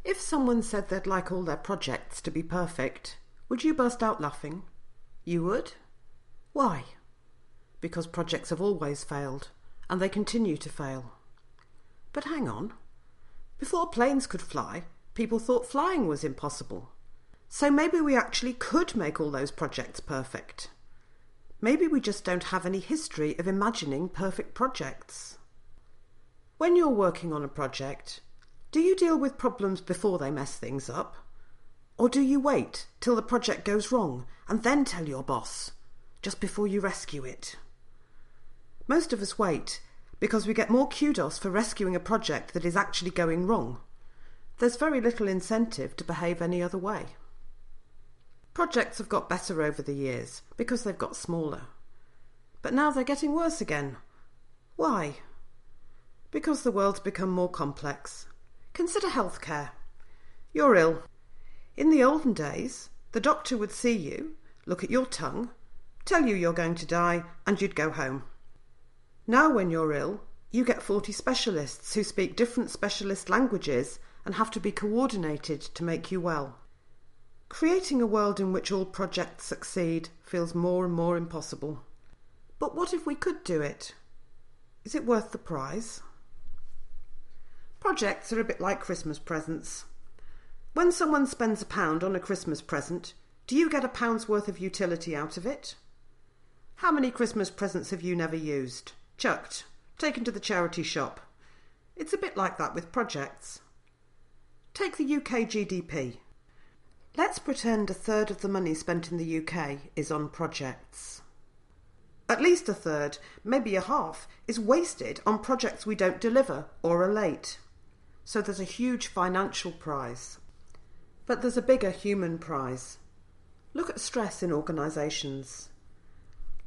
If someone said they'd like all their projects to be perfect, would you burst out laughing? You would? Why? Because projects have always failed, and they continue to fail. But hang on. Before planes could fly, people thought flying was impossible. So maybe we actually could make all those projects perfect. Maybe we just don't have any history of imagining perfect projects. When you're working on a project, do you deal with problems before they mess things up? Or do you wait till the project goes wrong and then tell your boss, just before you rescue it? Most of us wait because we get more kudos for rescuing a project that is actually going wrong. There's very little incentive to behave any other way. Projects have got better over the years because they've got smaller. But now they're getting worse again. Why? Because the world's become more complex. Consider healthcare. You're ill. In the olden days, the doctor would see you, look at your tongue, tell you you're going to die, and you'd go home. Now when you're ill, you get 40 specialists who speak different specialist languages and have to be coordinated to make you well. Creating a world in which all projects succeed feels more and more impossible. But what if we could do it? Is it worth the prize? Projects are a bit like Christmas presents. When someone spends £1 on a Christmas present, do you get £1's worth of utility out of it? How many Christmas presents have you never used? Chucked, taken to the charity shop? It's a bit like that with projects. Take the UK GDP. Let's pretend 1/3 of the money spent in the UK is on projects. At least 1/3, maybe a half, is wasted on projects we don't deliver or are late. So there's a huge financial prize. But there's a bigger human prize. Look at stress in organisations.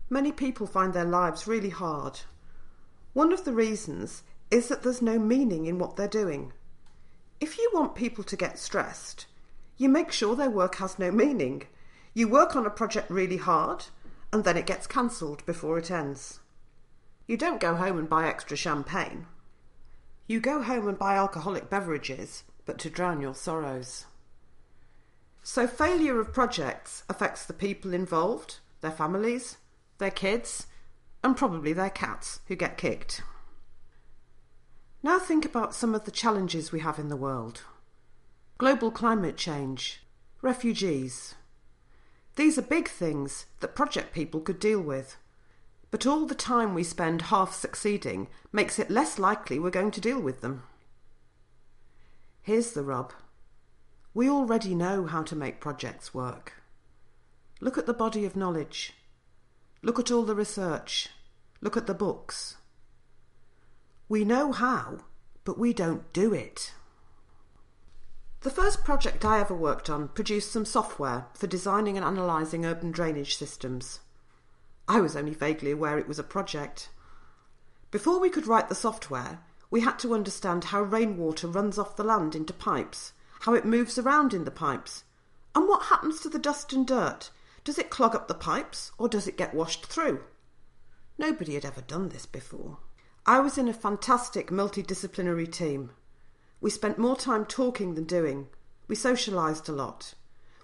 Many people find their lives really hard. One of the reasons is that there's no meaning in what they're doing. If you want people to get stressed, you make sure their work has no meaning. You work on a project really hard, and then it gets cancelled before it ends. You don't go home and buy extra champagne. You go home and buy alcoholic beverages, but to drown your sorrows. So failure of projects affects the people involved, their families, their kids, and probably their cats who get kicked. Now think about some of the challenges we have in the world. Global climate change, refugees. These are big things that project people could deal with. But all the time we spend half succeeding makes it less likely we're going to deal with them. Here's the rub. We already know how to make projects work. Look at the body of knowledge. Look at all the research. Look at the books. We know how, but we don't do it. The first project I ever worked on produced some software for designing and analysing urban drainage systems. I was only vaguely aware it was a project. Before we could write the software, we had to understand how rainwater runs off the land into pipes, how it moves around in the pipes, and what happens to the dust and dirt. Does it clog up the pipes, or does it get washed through? Nobody had ever done this before. I was in a fantastic multidisciplinary team. We spent more time talking than doing. We socialised a lot.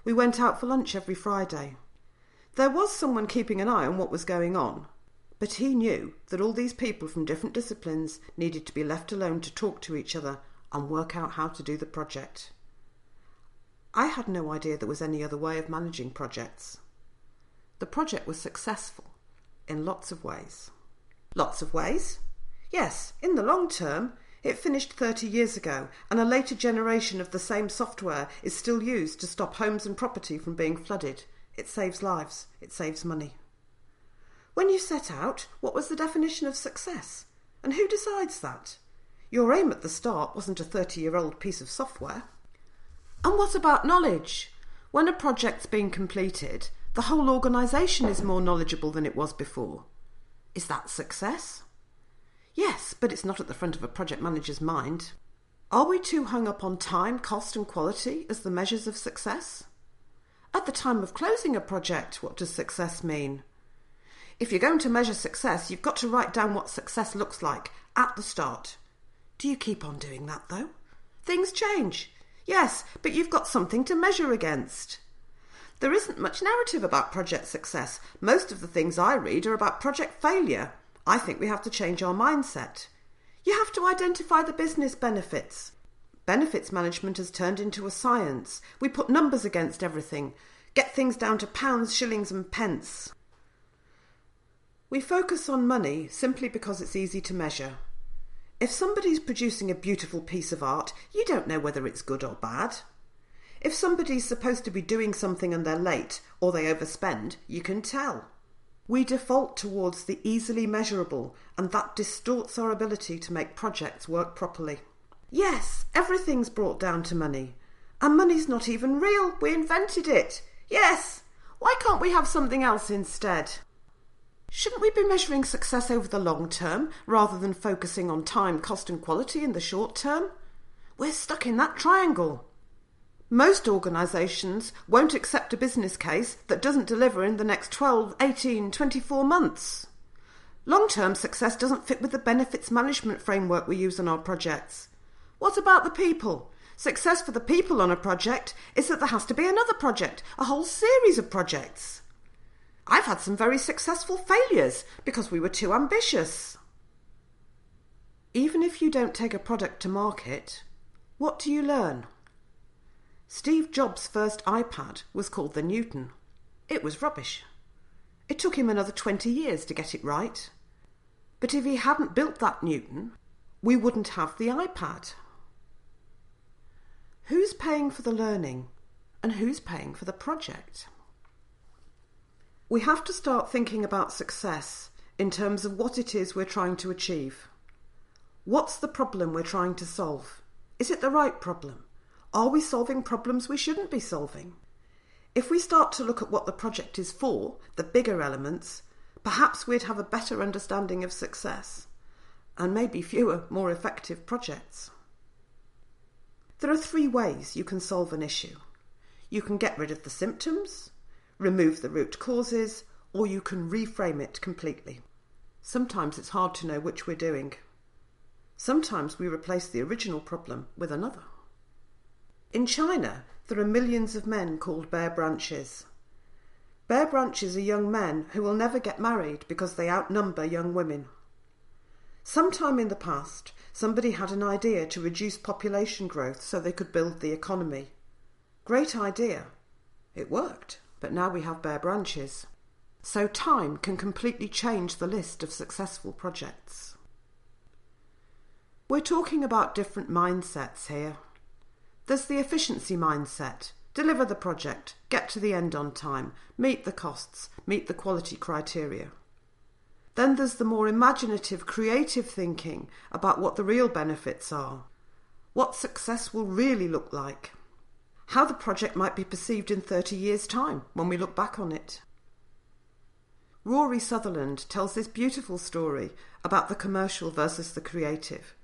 We went out for lunch every Friday. There was someone keeping an eye on what was going on, but he knew that all these people from different disciplines needed to be left alone to talk to each other and work out how to do the project. I had no idea there was any other way of managing projects. The project was successful in lots of ways. Lots of ways? Yes, in the long term, it finished 30 years ago, and a later generation of the same software is still used to stop homes and property from being flooded. It saves lives. It saves money. When you set out, what was the definition of success? And who decides that? Your aim at the start wasn't a 30-year-old piece of software. And what about knowledge? When a project's been completed, the whole organisation is more knowledgeable than it was before. Is that success? Yes, but it's not at the front of a project manager's mind. Are we too hung up on time, cost and quality as the measures of success? At the time of closing a project, what does success mean? If you're going to measure success, you've got to write down what success looks like at the start. Do you keep on doing that, though? Things change. Yes, but you've got something to measure against. There isn't much narrative about project success. Most of the things I read are about project failure. I think we have to change our mindset. You have to identify the business benefits. Benefits management has turned into a science. We put numbers against everything, get things down to pounds, shillings and pence. We focus on money simply because it's easy to measure. If somebody's producing a beautiful piece of art, you don't know whether it's good or bad. If somebody's supposed to be doing something and they're late or they overspend, you can tell. We default towards the easily measurable, and that distorts our ability to make projects work properly. Yes, everything's brought down to money. And money's not even real. We invented it. Yes. Why can't we have something else instead? Shouldn't we be measuring success over the long term rather than focusing on time, cost and quality in the short term? We're stuck in that triangle. Most organisations won't accept a business case that doesn't deliver in the next 12, 18, 24 months. Long-term success doesn't fit with the benefits management framework we use on our projects. What about the people? Success for the people on a project is that there has to be another project, a whole series of projects. I've had some very successful failures because we were too ambitious. Even if you don't take a product to market, what do you learn? Steve Jobs' first iPad was called the Newton. It was rubbish. It took him another 20 years to get it right. But if he hadn't built that Newton, we wouldn't have the iPad. Who's paying for the learning and who's paying for the project? We have to start thinking about success in terms of what it is we're trying to achieve. What's the problem we're trying to solve? Is it the right problem? Are we solving problems we shouldn't be solving? If we start to look at what the project is for, the bigger elements, perhaps we'd have a better understanding of success and maybe fewer, more effective projects. There are 3 ways you can solve an issue. You can get rid of the symptoms, remove the root causes, or you can reframe it completely. Sometimes it's hard to know which we're doing. Sometimes we replace the original problem with another. In China, there are millions of men called bear branches. Bear branches are young men who will never get married because they outnumber young women. Sometime in the past, somebody had an idea to reduce population growth so they could build the economy. Great idea. It worked, but now we have bare branches. So time can completely change the list of successful projects. We're talking about different mindsets here. There's the efficiency mindset. Deliver the project, get to the end on time, meet the costs, meet the quality criteria. Then there's the more imaginative, creative thinking about what the real benefits are, what success will really look like, how the project might be perceived in 30 years' time when we look back on it. Rory Sutherland tells this beautiful story about the commercial versus the creative.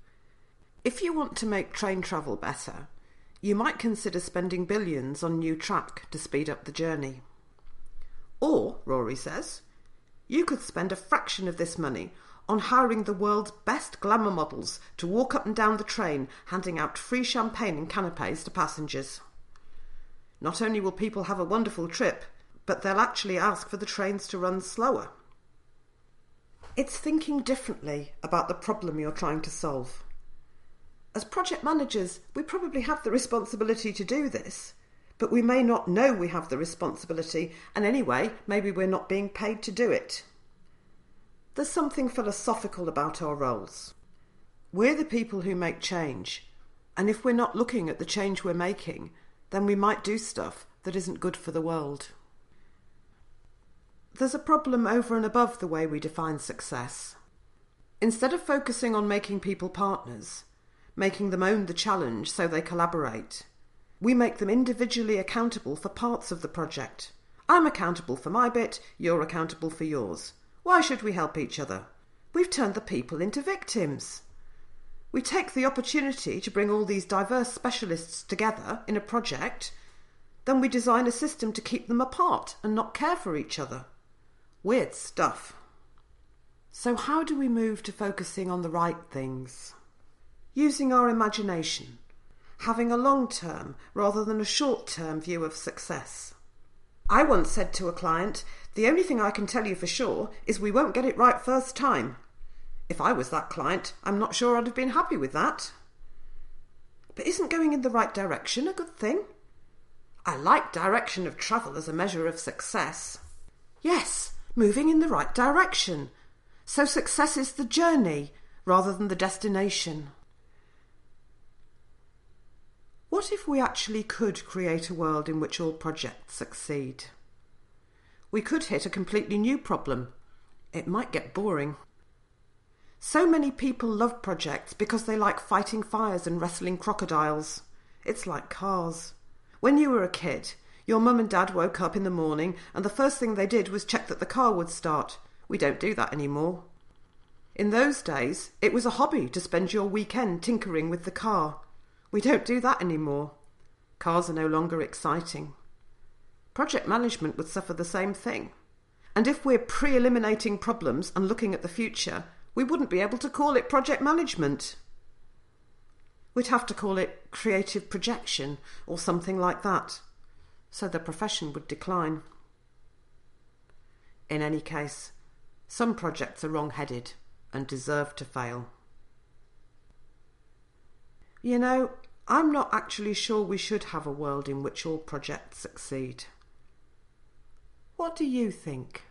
If you want to make train travel better, you might consider spending billions on new track to speed up the journey. Or, Rory says, you could spend a fraction of this money on hiring the world's best glamour models to walk up and down the train handing out free champagne and canapés to passengers. Not only will people have a wonderful trip, but they'll actually ask for the trains to run slower. It's thinking differently about the problem you're trying to solve. As project managers, we probably have the responsibility to do this, but we may not know we have the responsibility, and anyway, maybe we're not being paid to do it. There's something philosophical about our roles. We're the people who make change, and if we're not looking at the change we're making, then we might do stuff that isn't good for the world. There's a problem over and above the way we define success. Instead of focusing on making people partners, making them own the challenge so they collaborate, we make them individually accountable for parts of the project. I'm accountable for my bit, you're accountable for yours. Why should we help each other? We've turned the people into victims. We take the opportunity to bring all these diverse specialists together in a project, then we design a system to keep them apart and not care for each other. Weird stuff. So how do we move to focusing on the right things? Using our imagination. having a long-term rather than a short-term view of success. I once said to a client, "The only thing I can tell you for sure is we won't get it right first time." If I was that client, I'm not sure I'd have been happy with that. But isn't going in the right direction a good thing? I like direction of travel as a measure of success. Yes, moving in the right direction. So success is the journey rather than the destination. What if we actually could create a world in which all projects succeed? We could hit a completely new problem. It might get boring. So many people love projects because they like fighting fires and wrestling crocodiles. It's like cars. When you were a kid, your mum and dad woke up in the morning and the first thing they did was check that the car would start. We don't do that anymore. In those days, it was a hobby to spend your weekend tinkering with the car. We don't do that anymore. Cars are no longer exciting. Project management would suffer the same thing. And if we're pre-eliminating problems and looking at the future, we wouldn't be able to call it project management. We'd have to call it creative projection or something like that. So the profession would decline. In any case, some projects are wrong-headed and deserve to fail. You know, I'm not actually sure we should have a world in which all projects succeed. What do you think?